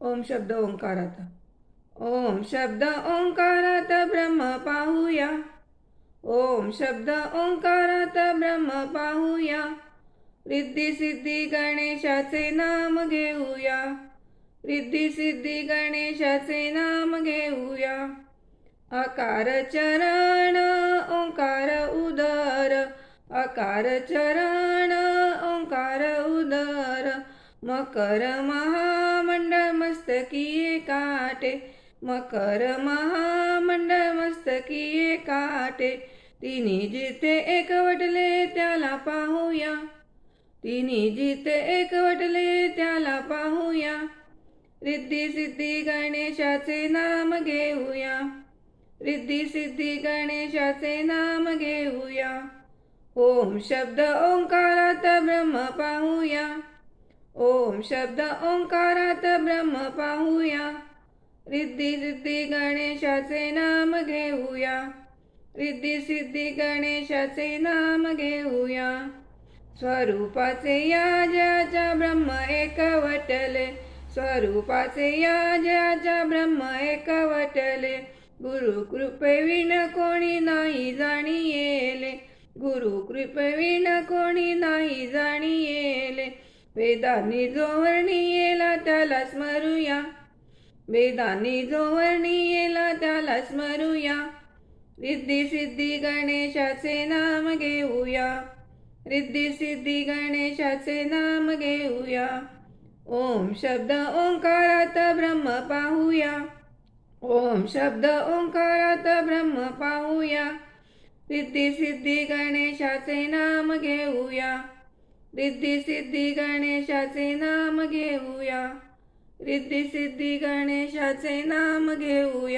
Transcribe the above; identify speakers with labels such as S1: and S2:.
S1: ओम शब्द ओंकारात. ओम शब्द ओंकारात ब्रह्म पाहूया. ओम शब्द ओंकारात ब्रह्म पाहूया. रिद्धी सिद्धी गणेशाचे नाम घेऊया. रिद्धी सिद्धी गणेशाचे नाम घेऊया. आकार चरण ओंकार उदर. आकार चरण ओंकार उदर. मकर महामंडळ मस्तकी काटे. मकर महामंडळ मस्तकी काटे. तिन्ही जिथे एकवटले त्याला पाहूया. तिन्ही जिथे एकवटले त्याला पाहूया. रिद्धी सिद्धी गणेशाचे नाम घेऊया. रिद्धी सिद्धी गणेशाचे नाम घेऊया. ओम शब्द ओंकारात ब्रह्म पाहूया. ओम शब्द ओंकारात ब्रह्म पाहूया. रिद्धी सिद्धी गणेशाचे नाम घेऊया. रिद्धी सिद्धी गणेशाचे नाम घेऊया. स्वरूपाचे या ज्याच्या ब्रह्म एकवटले. स्वरूपाचे या ज्याच्या ब्रह्म एकवटले. गुरु कृपेविण कोणी नाही जाणियेले. गुरु कृपेविण कोणी नाही जाणियेले. वेदांनी जो वर्णियेला त्याला स्मरूया. वेदांनी जो वर्णियेला त्याला स्मरूया. रिद्धी सिद्धी गणेशाचे नाम घेऊया. रिद्धी सिद्धी गणेशाचे नाम घेऊया. ओम शब्द ओंकारात ब्रह्म पाहूया. ओम शब्द ओंकारात ब्रह्म पाहूया. रिद्धी सिद्धी गणेशाचे नाम घेऊया. रिद्धी सिद्धी गणेशाचे नाम घेऊया. रिद्धी सिद्धी गणेशाचे नाम घेऊया.